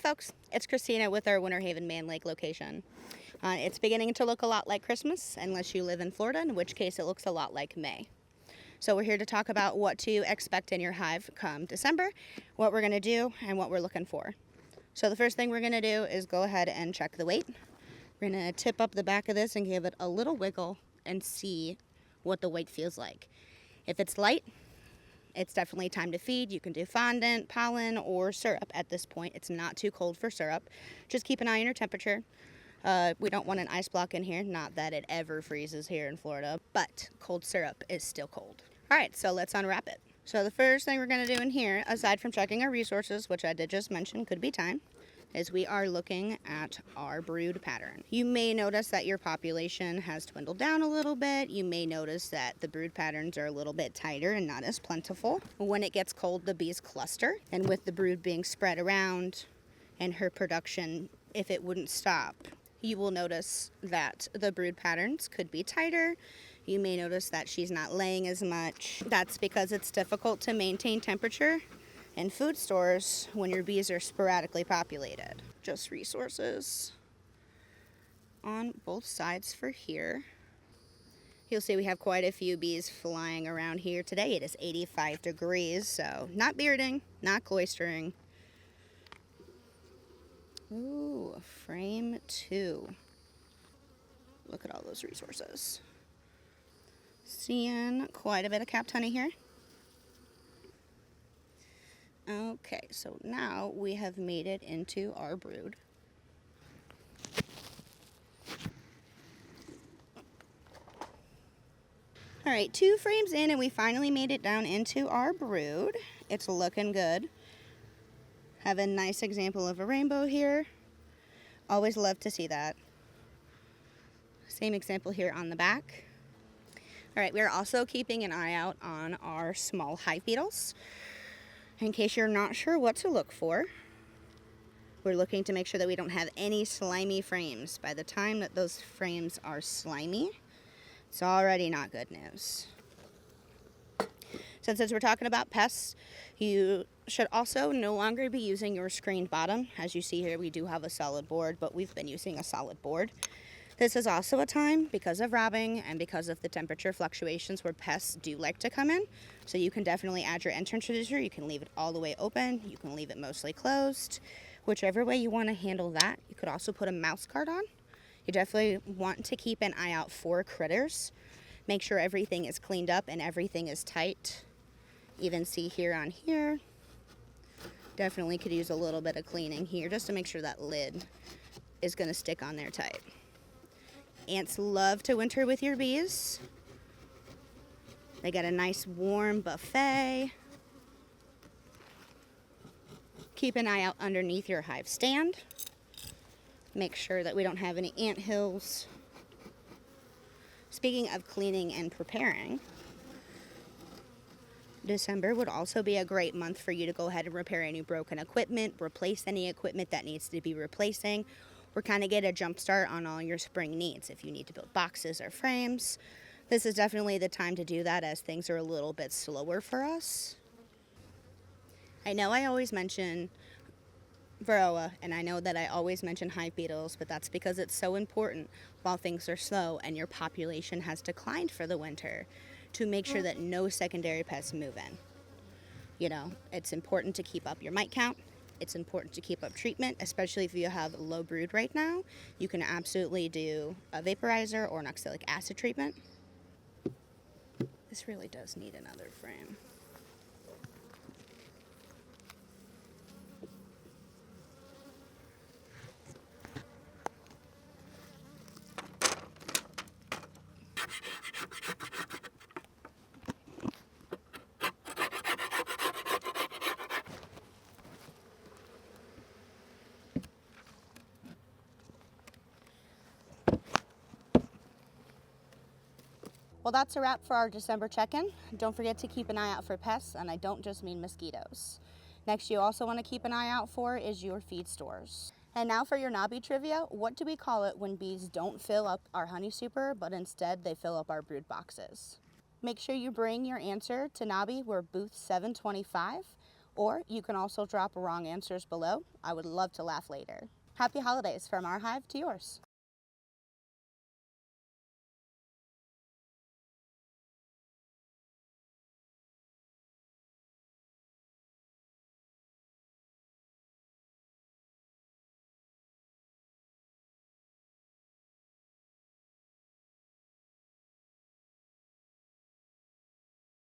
folks, it's Christina with our Winter Haven Mann Lake location. It's beginning to look a lot like Christmas, unless you live in Florida, in which case it looks a lot like May. So we're here to talk about what to expect in your hive come December, what we're going to do, and what we're looking for. So the first thing we're going to do is go ahead and check the weight. We're going to tip up the back of this and give it a little wiggle and see what the weight feels like. If it's light, it's definitely time to feed. You can do fondant, pollen, or syrup at this point. It's not too cold for syrup. Just keep an eye on your temperature. We don't want an ice block in here. Not that it ever freezes here in Florida, but cold syrup is still cold. All right, so let's unwrap it. So the first thing we're going to do in here, aside from checking our resources, which I did just mention could be time, is we are looking at our brood pattern. You may notice that your population has dwindled down a little bit. You may notice that the brood patterns are a little bit tighter and not as plentiful. When it gets cold, the bees cluster, and with the brood being spread around and her production, if it wouldn't stop, you will notice that the brood patterns could be tighter. You may notice that she's not laying as much. That's because it's difficult to maintain temperature and food stores when your bees are sporadically populated. Just resources on both sides for here. You'll see we have quite a few bees flying around here today. It is 85 degrees, so not bearding, not cloistering. Ooh, frame 2. Look at all those resources. Seeing quite a bit of capped honey here. Okay, so now we have made it into our brood. All right, 2 frames in and we finally made it down into our brood. It's looking good. Have a nice example of a rainbow here. Always love to see that. Same example here on the back. All right, we're also keeping an eye out on our small hive beetles. In case you're not sure what to look for, we're looking to make sure that we don't have any slimy frames. By the time that those frames are slimy, it's already not good news. So since we're talking about pests, you should also no longer be using your screened bottom. As you see here, we do have a solid board, but we've been using a solid board. This is also a time, because of robbing and because of the temperature fluctuations, where pests do like to come in. So you can definitely add your entrance reducer. You can leave it all the way open. You can leave it mostly closed. Whichever way you want to handle that. You could also put a mouse guard on. You definitely want to keep an eye out for critters. Make sure everything is cleaned up and everything is tight. Even see here on here. Definitely could use a little bit of cleaning here just to make sure that lid is going to stick on there tight. Ants love to winter with your bees. They got a nice warm buffet. Keep an eye out underneath your hive stand. Make sure that we don't have any ant hills. Speaking of cleaning and preparing, December would also be a great month for you to go ahead and repair any broken equipment, replace any equipment that needs to be replacing, or kind of get a jump start on all your spring needs. If you need to build boxes or frames, this is definitely the time to do that, as things are a little bit slower for us. I know I always mention Varroa, and I know that I always mention hive beetles, but that's because it's so important while things are slow and your population has declined for the winter, to make sure that no secondary pests move in. You know, it's important to keep up your mite count. It's important to keep up treatment, especially if you have low brood right now. You can absolutely do a vaporizer or an oxalic acid treatment. This really does need another frame. Well, that's a wrap for our December check-in. Don't forget to keep an eye out for pests, and I don't just mean mosquitoes. Next, you also want to keep an eye out for is your feed stores. And now for your knobby trivia, what do we call it when bees don't fill up our honey super, but instead they fill up our brood boxes? Make sure you bring your answer to Knobby. We're booth 725. Or you can also drop wrong answers below. I would love to laugh later. Happy holidays from our hive to yours.